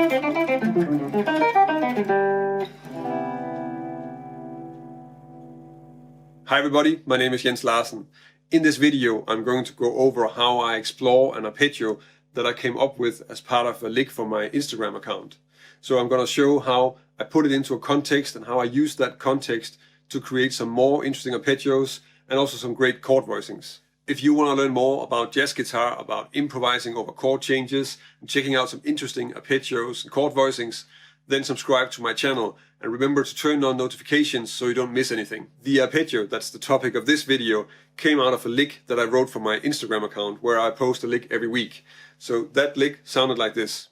Hi everybody, my name is Jens Larsen. In this video I'm going to go over how I explore an arpeggio that I came up with as part of a lick for my Instagram account. So I'm going to show how I put it into a context and how I use that context to create some more interesting arpeggios and also some great chord voicings. If you want to learn more about jazz guitar, about improvising over chord changes and checking out some interesting arpeggios and chord voicings, then subscribe to my channel and remember to turn on notifications so you don't miss anything. The arpeggio, that's the topic of this video, came out of a lick that I wrote for my Instagram account where I post a lick every week. So that lick sounded like this.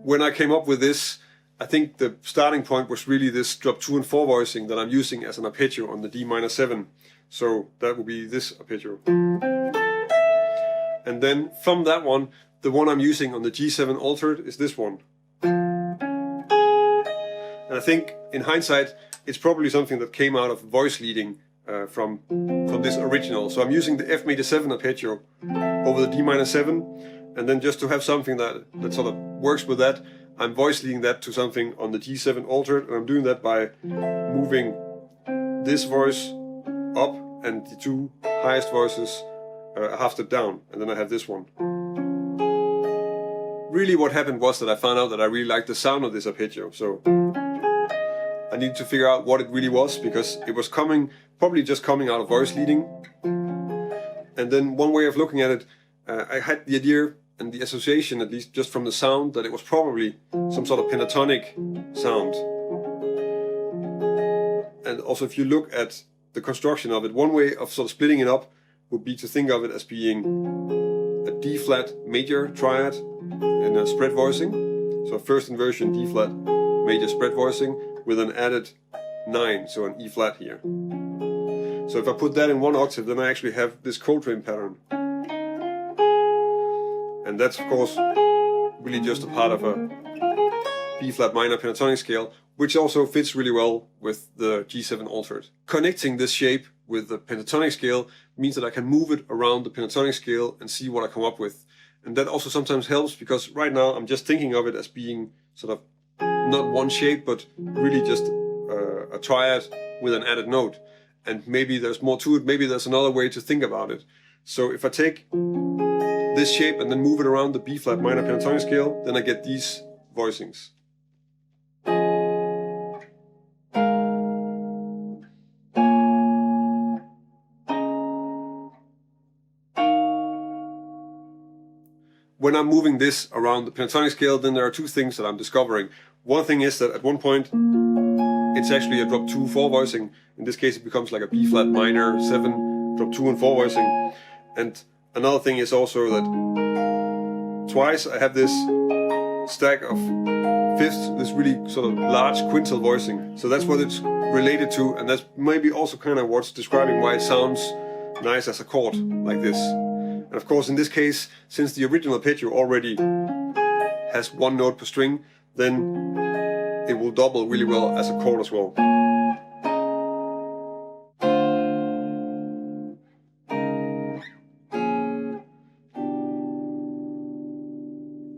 When I came up with this, I think the starting point was really this drop 2 and 4 voicing that I'm using as an arpeggio on the D minor 7. So that would be this arpeggio. And then from that one, the one I'm using on the G7 altered is this one. And I think in hindsight, it's probably something that came out of voice leading from this original. So I'm using the F major 7 arpeggio over the D minor 7. And then just to have something that sort of works with that, I'm voice leading that to something on the G7 altered. And I'm doing that by moving this voice up and the two highest voices a half step down, and then I have this one. Really what happened was that I found out that I really liked the sound of this arpeggio, so I needed to figure out what it really was, because it was probably just coming out of voice leading. And then one way of looking at it, I had the idea and the association, at least just from the sound, that it was probably some sort of pentatonic sound. And also if you look at the construction of it, one way of sort of splitting it up would be to think of it as being a D flat major triad in a spread voicing. So first inversion D flat major spread voicing with an added 9, so an E flat here. So if I put that in one octave, then I actually have this Coltrane pattern. And that's of course really just a part of a B flat minor pentatonic scale, which also fits really well with the G7 altered. Connecting this shape with the pentatonic scale means that I can move it around the pentatonic scale and see what I come up with. And that also sometimes helps, because right now I'm just thinking of it as being sort of not one shape, but really just a triad with an added note. And maybe there's more to it, maybe there's another way to think about it. So if I take this shape and then move it around the B flat minor pentatonic scale, then I get these voicings. When I'm moving this around the pentatonic scale, then there are two things that I'm discovering. One thing is that at one point it's actually a drop 2-4 voicing. In this case it becomes like a B flat minor 7, drop 2 and 4 voicing. And another thing is also that twice I have this stack of fifths, this really sort of large quintal voicing. So that's what it's related to, and that's maybe also kind of what's describing why it sounds nice as a chord like this. And of course in this case, since the original arpeggio already has one note per string, then it will double really well as a chord as well.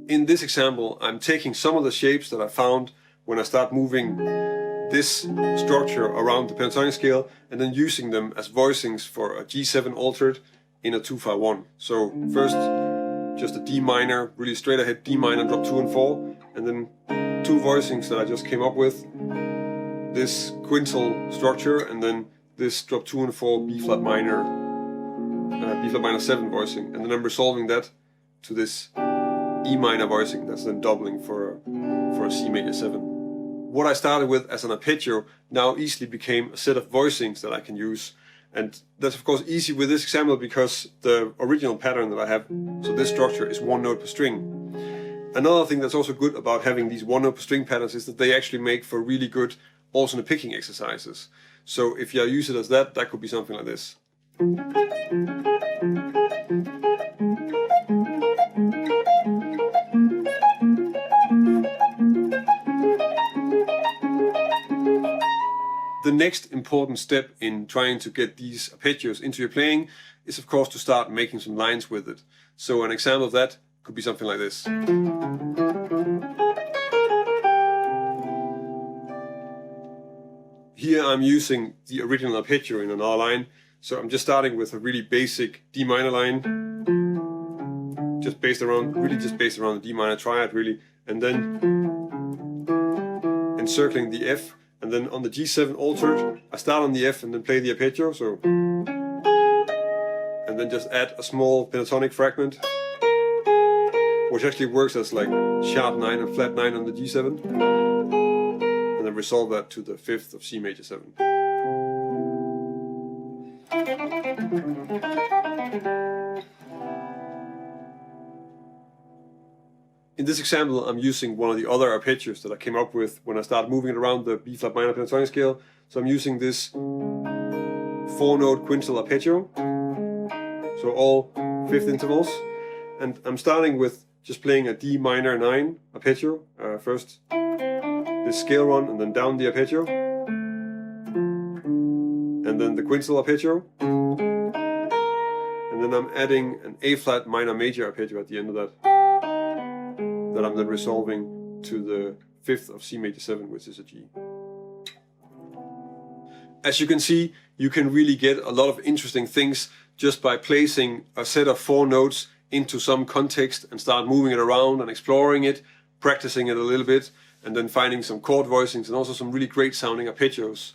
In this example, I'm taking some of the shapes that I found when I start moving this structure around the pentatonic scale and then using them as voicings for a G7 altered in a 2-5-1. So first just a D minor, really straight ahead D minor, drop 2 and 4, and then two voicings that I just came up with. This quintal structure and then this drop 2 and 4 B flat minor 7 voicing, and then I'm resolving that to this E minor voicing that's then doubling for a C major 7. What I started with as an arpeggio now easily became a set of voicings that I can use. And that's of course easy with this example because the original pattern that I have, so this structure is one note per string. Another thing that's also good about having these one note per string patterns is that they actually make for really good alternate picking exercises. So if you use it as that could be something like this. The next important step in trying to get these arpeggios into your playing is of course to start making some lines with it. So an example of that could be something like this. Here I'm using the original arpeggio in another line, so I'm just starting with a really basic D minor line, just based around the D minor triad really, and then encircling the F, and then on the G7 altered, I start on the F and then play the arpeggio, so, and then just add a small pentatonic fragment, which actually works as like sharp 9 and flat 9 on the G7. And then resolve that to the 5th of C major 7. In this example, I'm using one of the other arpeggios that I came up with when I started moving it around the B flat minor pentatonic scale. So I'm using this 4-note quintuple arpeggio, so all 5th intervals, and I'm starting with just playing a D minor 9 arpeggio first. This scale run, and then down the arpeggio, and then the quintuple arpeggio, and then I'm adding an A flat minor major arpeggio at the end of that I'm then resolving to the 5th of C major 7, which is a G. As you can see, you can really get a lot of interesting things just by placing a set of 4 notes into some context and start moving it around and exploring it, practicing it a little bit, and then finding some chord voicings and also some really great sounding arpeggios.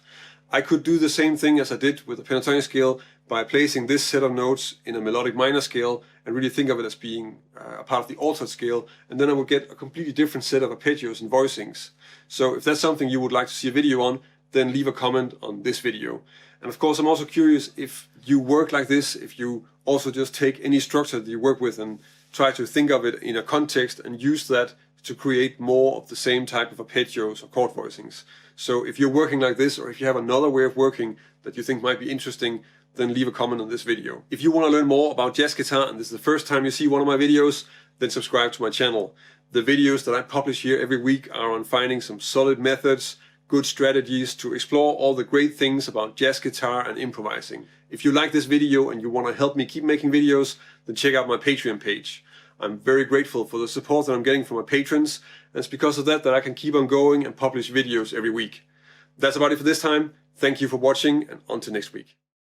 I could do the same thing as I did with the pentatonic scale by placing this set of notes in a melodic minor scale and really think of it as being a part of the altered scale, and then I would get a completely different set of arpeggios and voicings. So if that's something you would like to see a video on, then leave a comment on this video. And of course I'm also curious if you work like this, if you also just take any structure that you work with and try to think of it in a context and use that to create more of the same type of arpeggios or chord voicings. So if you're working like this, or if you have another way of working that you think might be interesting, then leave a comment on this video. If you want to learn more about jazz guitar and this is the first time you see one of my videos, then subscribe to my channel. The videos that I publish here every week are on finding some solid methods, good strategies to explore all the great things about jazz guitar and improvising. If you like this video and you want to help me keep making videos, then check out my Patreon page. I'm very grateful for the support that I'm getting from my patrons, and it's because of that that I can keep on going and publish videos every week. That's about it for this time. Thank you for watching, and on to next week.